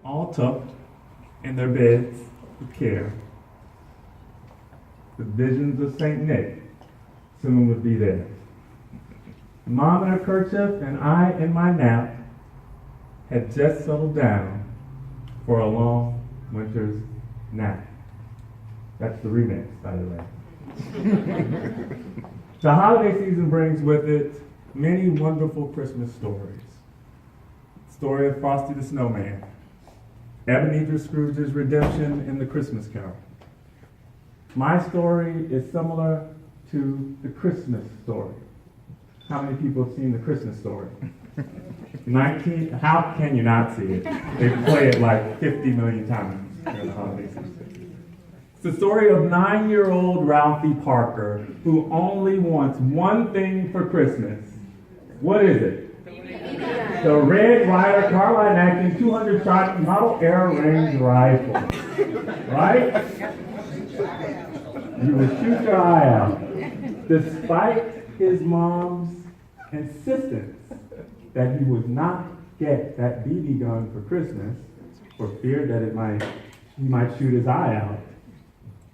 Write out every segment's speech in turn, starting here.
all tucked in their beds with care. The visions of St. Nick soon would be there. Mom in her kerchief and I in my nap had just settled down for a long winter's nap. That's the remix, by the way. The holiday season brings with it many wonderful Christmas stories. Story of Frosty the Snowman, Ebenezer Scrooge's redemption in the Christmas Carol. My story is similar to the Christmas story. How many people have seen the Christmas story? How can you not see it? They play it like 50 million times during the holiday season. It's the story of 9-year-old Ralphie Parker who only wants one thing for Christmas. What is it? The Red Ryder carbine acting 200-shot model air range rifle. Right? You would shoot your eye out. Despite his mom's insistence that he would not get that BB gun for Christmas for fear that he might shoot his eye out.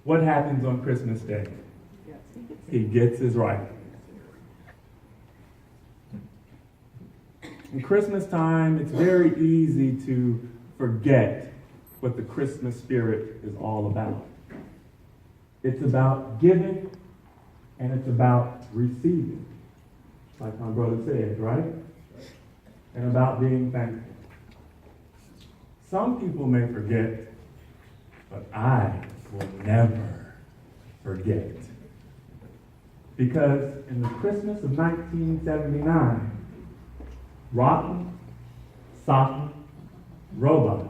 What happens on Christmas Day? He gets his rifle. In Christmas time, it's very easy to forget what the Christmas spirit is all about. It's about giving and it's about receiving, like my brother said, right? And about being thankful. Some people may forget, but I will never forget. Because in the Christmas of 1979, Rockin', Sockin', Rbot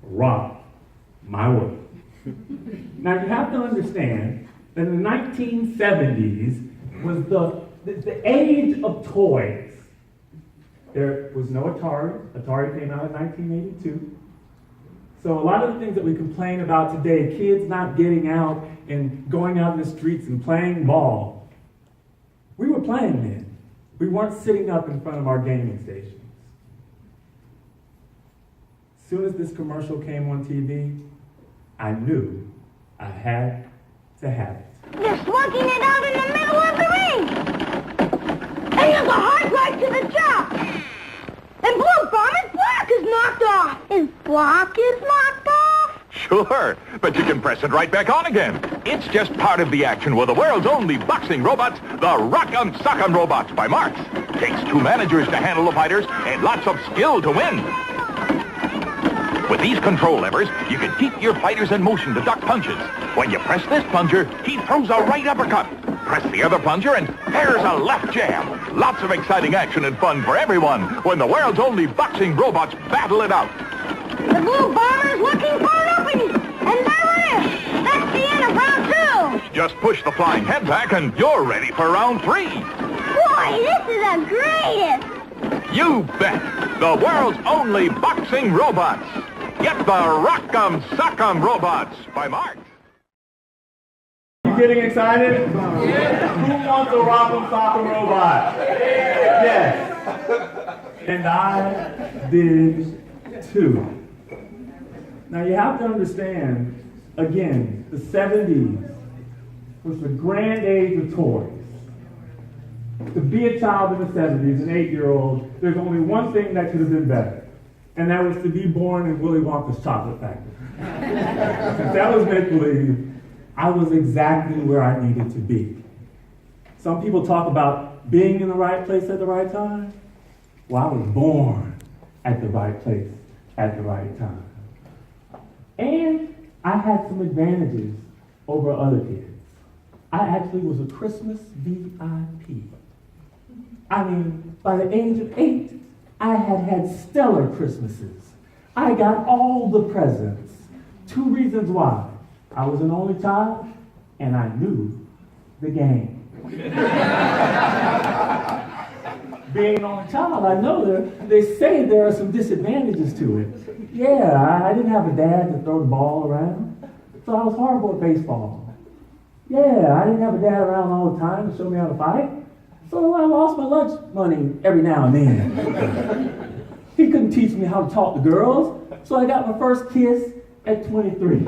rocked my world. Now you have to understand that in the 1970s was the age of toys. There was no Atari. Atari came out in 1982. So a lot of the things that we complain about today, kids not getting out and going out in the streets and playing ball, we were playing then. We weren't sitting up in front of our gaming stations. As soon as this commercial came on TV, I knew I had to have it. They're slugging it out in the middle of the ring! And there's a hard right to the top! And Blue Bomber's block is knocked off! His block is knocked off? Sure, but you can press it right back on again. It's just part of the action with the world's only boxing robots, the Rock'em Sock'em Robots by Marx. Takes 2 managers to handle the fighters and lots of skill to win. With these control levers, you can keep your fighters in motion to duck punches. When you press this plunger, he throws a right uppercut. Press the other plunger and there's a left jab. Lots of exciting action and fun for everyone when the world's only boxing robots battle it out. The Blue Bomber's looking for an opening, and there it is. That's the end of round 2. Just push the flying head back and you're ready for round 3. Boy, this is the greatest. You bet. The world's only boxing robots. Get the Rock'em Sock'em Robots by Marx. You getting excited? Yeah. Who wants a Rock'em Sock'em Robot? Yes. And I did too. Now you have to understand, again, the 70s was the grand age of toys. To be a child in the 70s, an 8-year-old, there's only one thing that could have been better. And that was to be born in Willy Wonka's chocolate factory. Since that was make-believe, I was exactly where I needed to be. Some people talk about being in the right place at the right time. Well, I was born at the right place at the right time. And I had some advantages over other kids. I actually was a Christmas VIP. I mean, by the age of 8, I had stellar Christmases. I got all the presents. 2 reasons why. I was an only child, and I knew the game. Being an only child, I know they say there are some disadvantages to it. Yeah, I didn't have a dad to throw the ball around, so I was horrible at baseball. Yeah, I didn't have a dad around all the time to show me how to fight, so I lost my lunch money every now and then. He couldn't teach me how to talk to girls, so I got my first kiss at 23.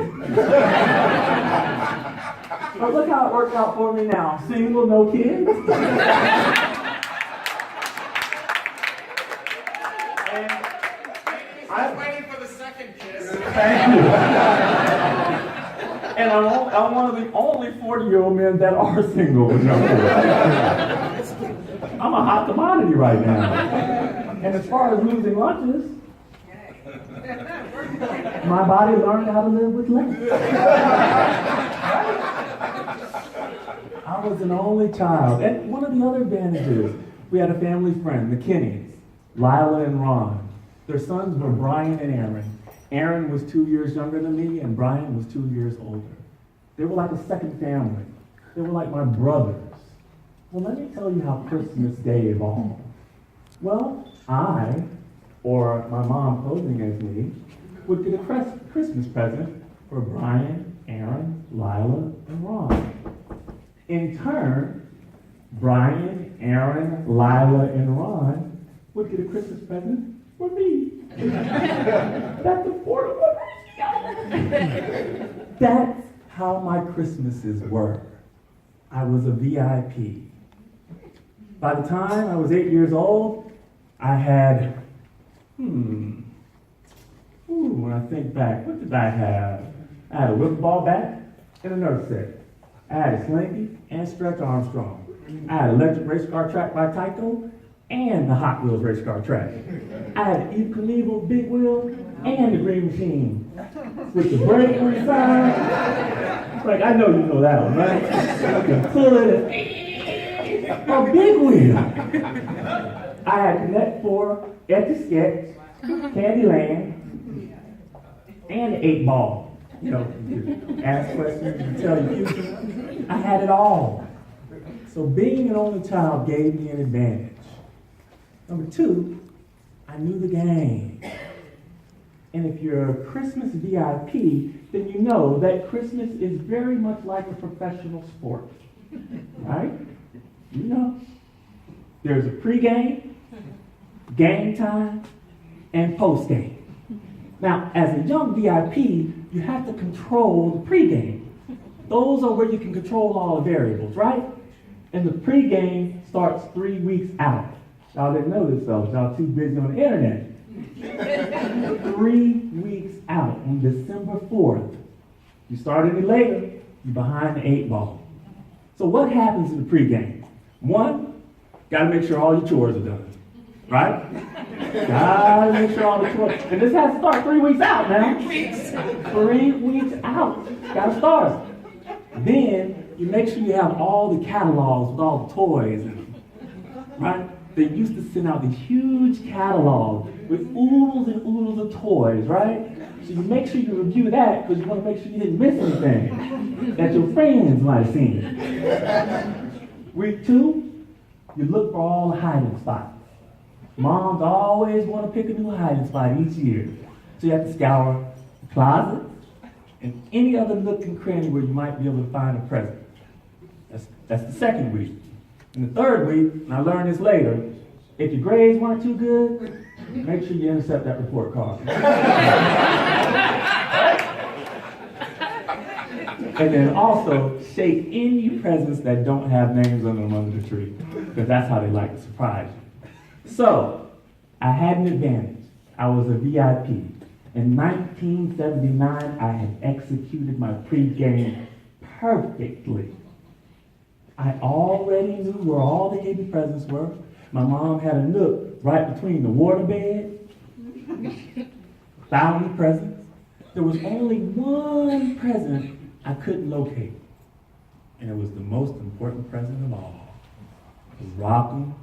But look how it worked out for me now. Single, no kids. I'm waiting for the second kiss. Thank you. And I'm one of the only 40-year-old men that are single with no kids. I'm a hot commodity right now. And as far as losing lunches, my body learned how to live with less. I was an only child. And one of the other advantages, we had a family friend, the Kinneys, Lila and Ron. Their sons were Brian and Aaron. Aaron was 2 years younger than me, and Brian was 2 years older. They were like a second family. They were like my brothers. Well, let me tell you how Christmas Day evolved. Well, I, or my mom posing as me, would get a Christmas present for Brian, Aaron, Lila, and Ron. In turn, Brian, Aaron, Lila, and Ron would get a Christmas present for me. That's affordable. That's how my Christmases were. I was a VIP. By the time I was 8 years old, I had, when I think back, what did I have? I had a wiffle ball bat and a Nerf set. I had a Slinky and Stretch Armstrong. I had an electric race car track by Tyco and the Hot Wheels race car track. I had the Eve Knievel big wheel and the Green Machine with the brake on the side. Like, I know you know that one, right? You can pull it. A big wheel. I had Connect 4, Etch-a-Sketch, Candyland, and the 8-ball. You know, you ask questions, you tell your future. I had it all. So being an only child gave me an advantage. Number two, I knew the game. And if you're a Christmas VIP, then you know that Christmas is very much like a professional sport. Right? You know. There's a pregame, game time, and postgame. Now, as a young VIP, you have to control the pregame. Those are where you can control all the variables, right? And the pregame starts 3 weeks out. Y'all didn't know this, though. Y'all too busy on the internet. 3 weeks out on December 4th. You start any later, you're behind the 8-ball. So what happens in the pregame? One, got to make sure all your chores are done. Right? Gotta make sure all the chores. And this has to start 3 weeks out now. 3 weeks out. Gotta start. Then you make sure you have all the catalogs with all the toys in them. Right? They used to send out these huge catalogs with oodles and oodles of toys, right? So you make sure you review that because you want to make sure you didn't miss anything that your friends might have seen. Week 2, you look for all the hiding spots. Moms always want to pick a new hiding spot each year. So you have to scour the closet and any other nook and cranny where you might be able to find a present. That's the second week. In the third week, and I learned this later, if your grades weren't too good, make sure you intercept that report card. And then also, shake any presents that don't have names on them under the tree, because that's how they like to surprise you. So, I had an advantage. I was a VIP. In 1979, I had executed my pregame perfectly. I already knew where all the hidden presents were. My mom had a nook right between the waterbed, found the presents. There was only one present I couldn't locate, and it was the most important present of all. The Rock'em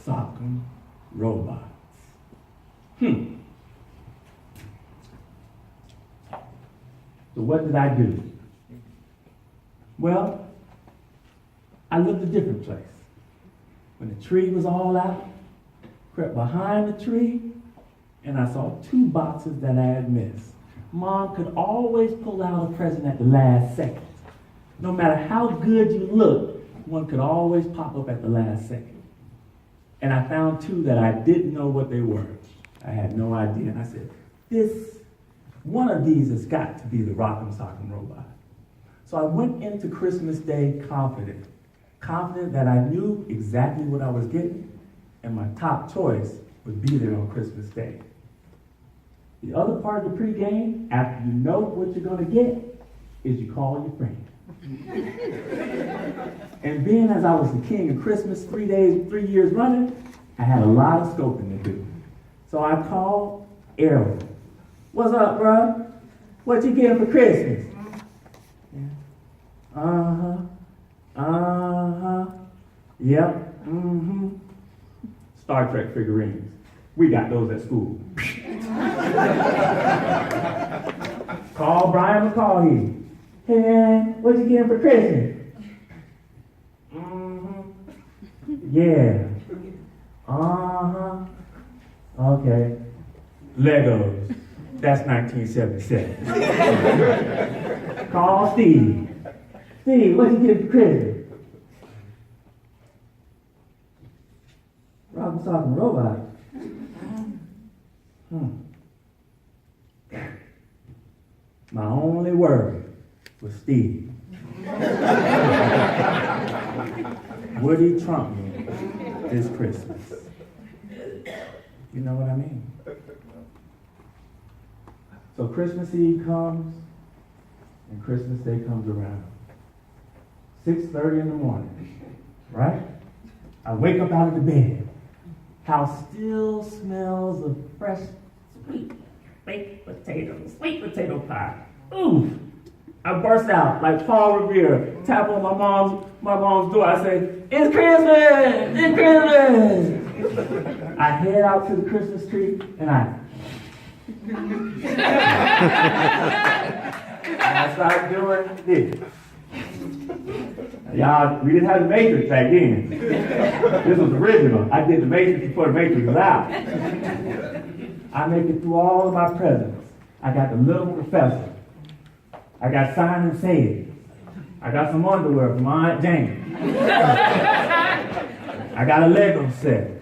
Sock'em Robots. So what did I do? Well, I looked a different place. When the tree was all out, crept behind the tree, and I saw 2 boxes that I had missed. Mom could always pull out a present at the last second. No matter how good you looked, one could always pop up at the last second. And I found 2 that I didn't know what they were. I had no idea. And I said, one of these has got to be the Rock'em Sock'em Robot. So I went into Christmas Day confident that I knew exactly what I was getting, and my top choice would be there on Christmas Day. The other part of the pregame, after you know what you're going to get, is you call your friend. And being as I was the king of Christmas 3 years running, I had a lot of scoping to do. So I called Rbot. What's up, bro? What you getting for Christmas? Yeah. Yep. Star Trek figurines. We got those at school. Call Brian McCauley. Hey man, what you getting for Christmas? Yeah. Okay. Legos. That's 1977. Call Steve. Steve, what you getting for Christmas? Rock'em Sock'em Robot. My only worry was Steve. Would he trump me this Christmas? You know what I mean? So Christmas Eve comes, and Christmas Day comes around. 6:30 in the morning, right? I wake up out of the bed. House still smells of fresh, sweet baked potatoes, sweet potato pie. Ooh! I burst out like Paul Revere, tap on my mom's door. I say, "It's Christmas! It's Christmas!" I head out to the Christmas tree and I start doing this. Y'all, we didn't have the Matrix back then. This was original. I did the Matrix before the Matrix was out. I make it through all of my presents. I got the little professor. I got Simon Says. I got some underwear from my Aunt Jane. I got a Lego set.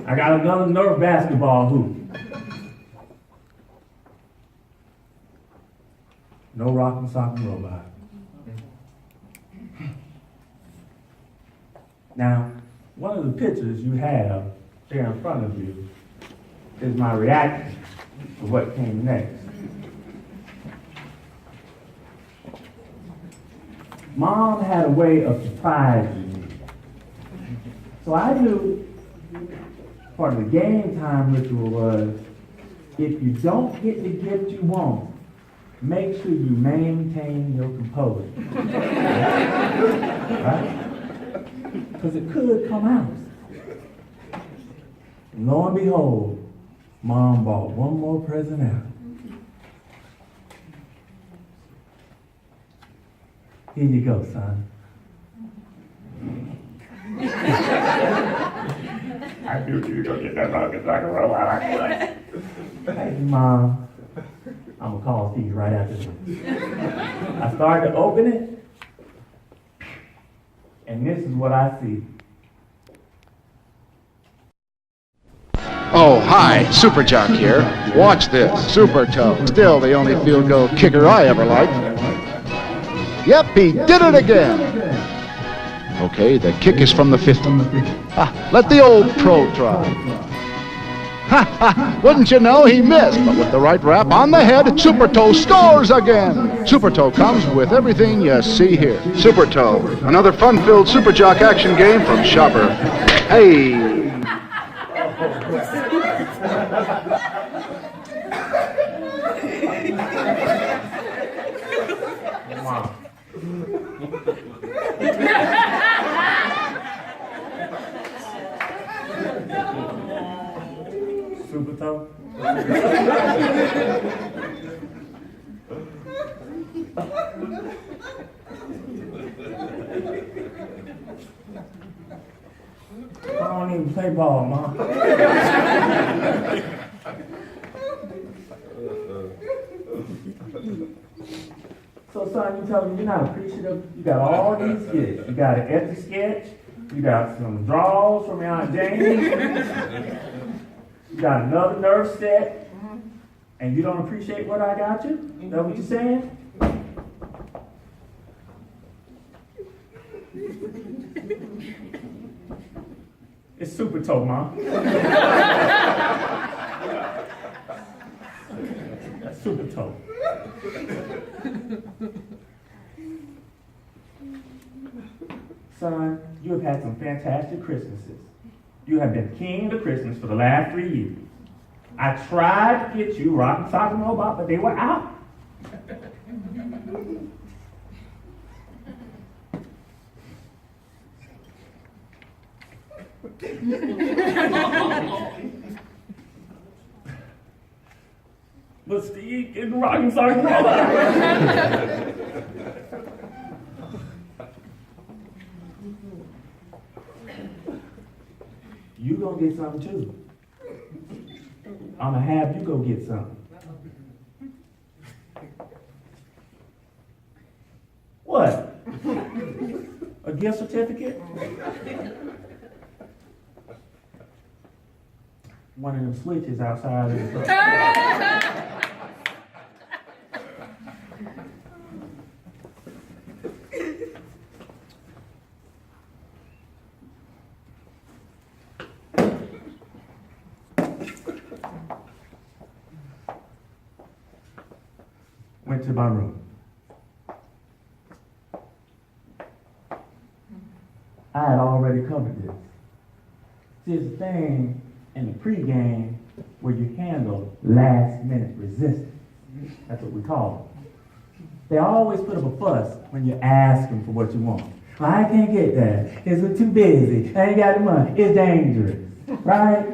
I got another Nerf basketball hoop. No Rock'em Sock'em Robot. Now, one of the pictures you have there in front of you is my reaction to what came next. Mom had a way of surprising me. So I knew part of the game time ritual was, if you don't get the gift you want, make sure you maintain your composure. Right? Because it could come out. And lo and behold, Mom bought one more present out. Here you go, son. I knew you were going to get that Rock'em Sock'em Robot. Hey, Mom. I'm going to call Steve right after this. I started to open it, and this is what I see. Oh, hi, Super Jock here. Watch this, Super Toe. Still the only field goal kicker I ever liked. Yep, he did it again. Okay, the kick is from the 50. Let the old pro try. Wouldn't you know, he missed, but with the right wrap on the head, Super Toe scores again. Super Toe comes with everything you see here. Super Toe, another fun-filled Super Jock action game from Shopper. Hey! Super Toe? I don't even play ball, Mom. So, son, you tell me you're not appreciative? You got all these gifts. You got an Etch-a-Sketch. You got some draws from your Aunt Jane. You got another nerve set, and you don't appreciate what I got you? Is that what you're saying? It's super toe, Mom. That's super toe. Son, you have had some fantastic Christmases. You have been king of Christmas for the last 3 years. I tried to get you Rock, Sock, and Rbot, but they were out. But Steve, get Rock and Sock and Rbot. You gonna get something too. I'ma have you go get something. What? A gift certificate? One of them switches outside of the truck. Went to my room. I had already covered this. See, it's a thing in the pregame where you handle last-minute resistance. That's what we call it. They always put up a fuss when you ask them for what you want. Well, I can't get that. It's too busy. I ain't got the money. It's dangerous. Right?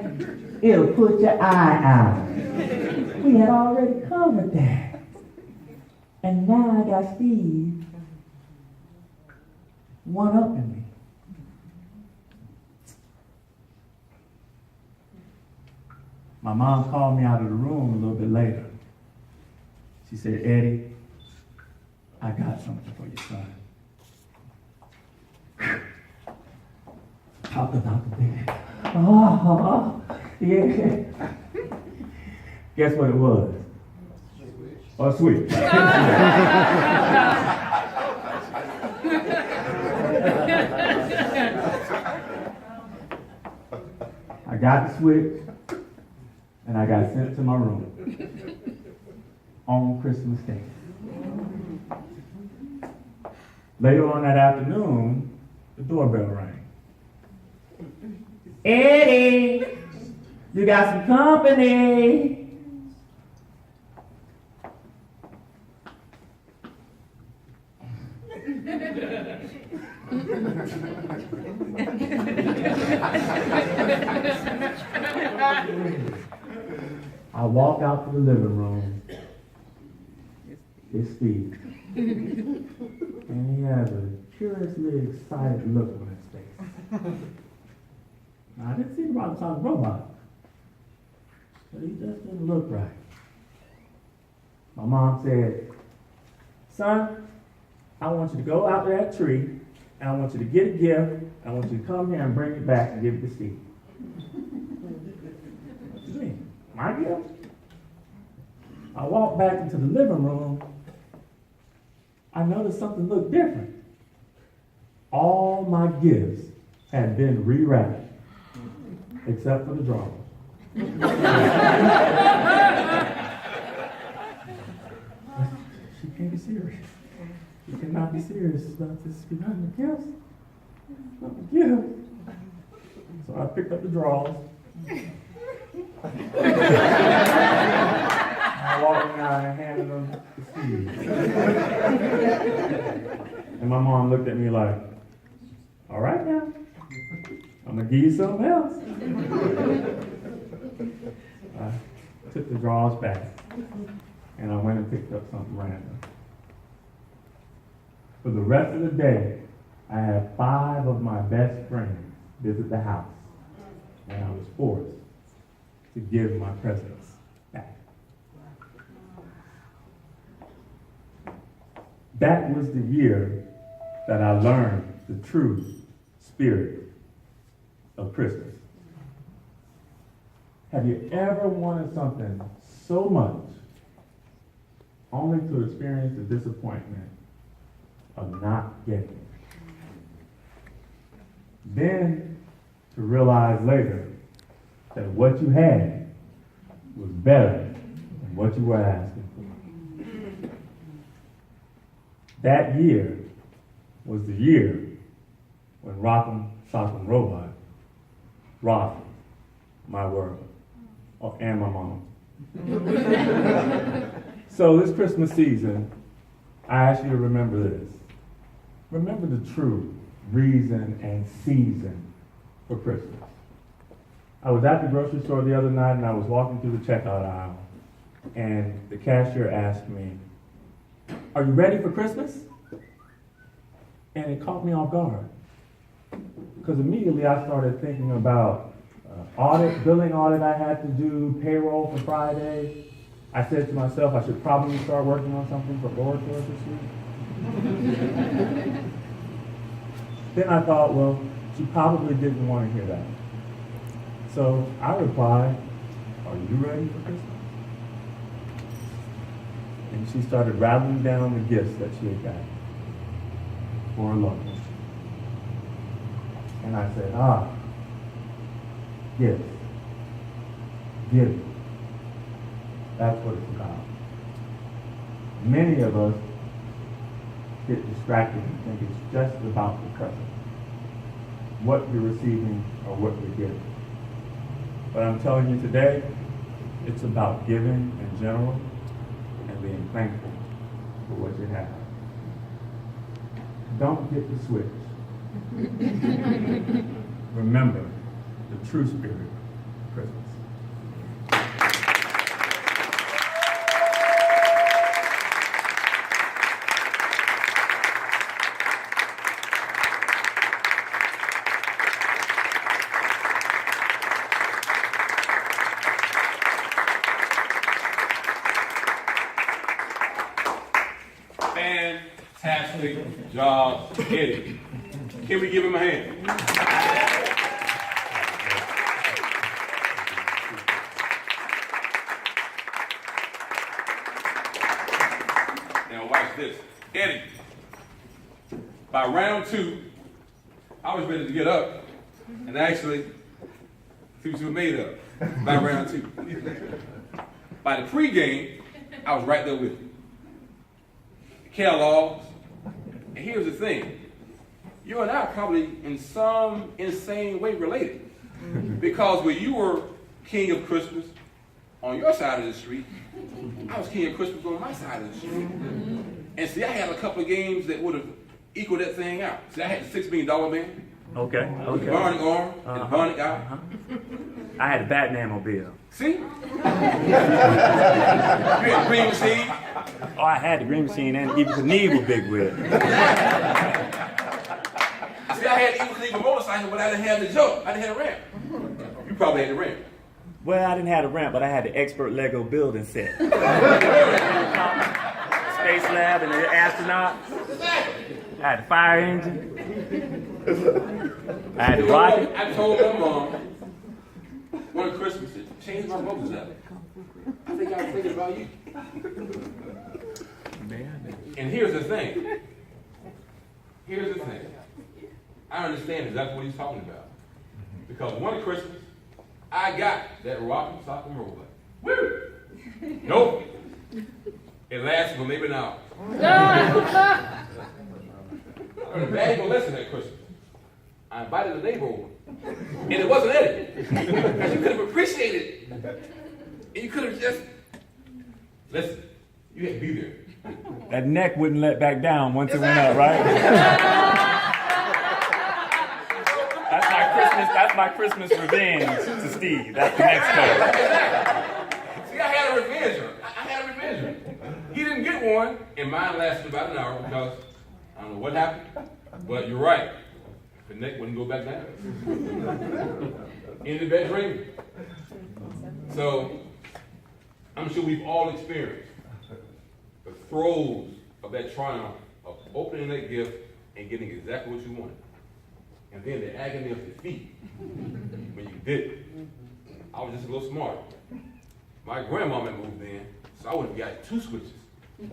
It'll put your eye out. We had already covered that. And now I got Steve one-upping me. My mom called me out of the room a little bit later. She said, Eddie, I got something for your son. Talk about the bed. Oh, yeah. Guess what it was? A switch. I got the switch, and I got sent to my room on Christmas Day. Later on that afternoon, the doorbell rang. Eddie, you got some company. I walk out to the living room. It's Steve. And he has a curiously excited look on his face. Now, I didn't see the Rbot on the Rbot, but he just didn't look right. My mom said, son, I want you to go out to that tree, and I want you to get a gift, and I want you to come here and bring it back and give it to Steve. What do you mean? My gift? I walked back into the living room. I noticed something looked different. All my gifts had been rewrapped, except for the drawers. She can't be serious. You cannot be serious about this behind the gifts. Not the gift. So I picked up the drawers. I walked out and handed them to Steve. And my mom looked at me like, all right now, I'm going to give you something else. I took the drawers back, and I went and picked up something random. For the rest of the day, I had 5 of my best friends visit the house, and I was forced to give my presents back. That was the year that I learned the true spirit of Christmas. Have you ever wanted something so much only to experience the disappointment of not getting it? Then to realize later that what you had was better than what you were asking for. That year was the year when Rock'em Sock'em Robot rocked my world, and my mama. So this Christmas season, I ask you to remember this. Remember the true reason and season for Christmas. I was at the grocery store the other night and I was walking through the checkout aisle and the cashier asked me, "Are you ready for Christmas?" And it caught me off guard. Because immediately I started thinking about billing audit I had to do, payroll for Friday. I said to myself, I should probably start working on something for Orators this week. Then I thought, well, she probably didn't want to hear that. So I replied, "Are you ready for Christmas?" And she started rattling down the gifts that she had gotten for her loved ones. And I said, gifts. Giving. That's what it's about. Many of us get distracted and think it's just about the present, what you're receiving or what you're giving. But I'm telling you today, it's about giving in general and being thankful for what you have. Don't get the switch. Remember the true spirit of Christmas. Fantastic job, Eddie. Can we give him a hand? Now watch this. Eddie, by round 2, I was ready to get up and actually see what you were made of by round 2. By the pregame, I was right there with you. Kellogg's. And here's the thing. You and I are probably in some insane way related. Because when you were king of Christmas on your side of the street, I was king of Christmas on my side of the street. And see, I had a couple of games that would have equaled that thing out. See, I had the $6 million man. Okay. The Barney arm and the Barney guy. I had a Batman mobile. See? You had the green machine. Oh, I had the green machine and even the knee was big with it. See, I had the Eagle Eagle motorcycle, but I didn't have the jump. I didn't have a ramp. You probably had the ramp. Well, I didn't have a ramp, but I had the expert Lego building set. Space lab and the astronaut. I had the fire engine. I had the rocket. I told my mom one Christmas to change my brothers up. I think I was thinking about you. And here's the thing. I understand exactly what he's talking about. Because one Christmas, I got that Rock'em Sock'em Robot. Woo! Nope. It lasted for maybe an hour. I learned a valuable lesson that Christmas. I invited a neighbor over. And it wasn't Eddie. Because you could have appreciated it. And you could have just, listen, you had to be there. That neck wouldn't let back down once it went up, right? That's my Christmas revenge to Steve. That's the next coat. See, I had a revenge. He didn't get one, and mine lasted about an hour because I don't know what happened, but you're right. The neck wouldn't go back down. In the bedroom. So, I'm sure we've all experienced the throes of that triumph of opening that gift and getting exactly what you wanted. And then the agony of defeat when you did it. I was just a little smart. My grandmama moved in, so I would have got 2 switches.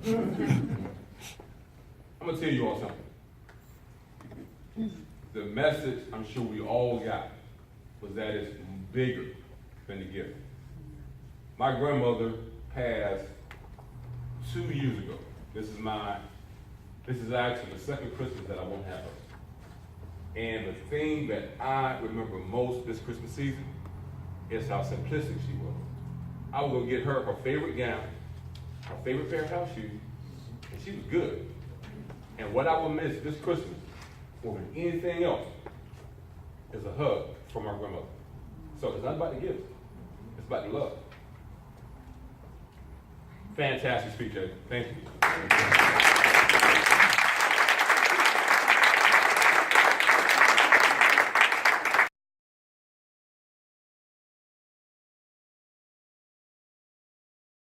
I'm gonna tell you all something. The message I'm sure we all got was that it's bigger than the gift. My grandmother passed 2 years ago. This is actually the second Christmas that I won't have her. And the thing that I remember most this Christmas season is how simplistic she was. I would go get her favorite gown, her favorite pair of house shoes, and she was good. And what I will miss this Christmas more than anything else is a hug from our grandmother. So it's not about the gifts, it's about the love. Fantastic speech, Jay. Thank you.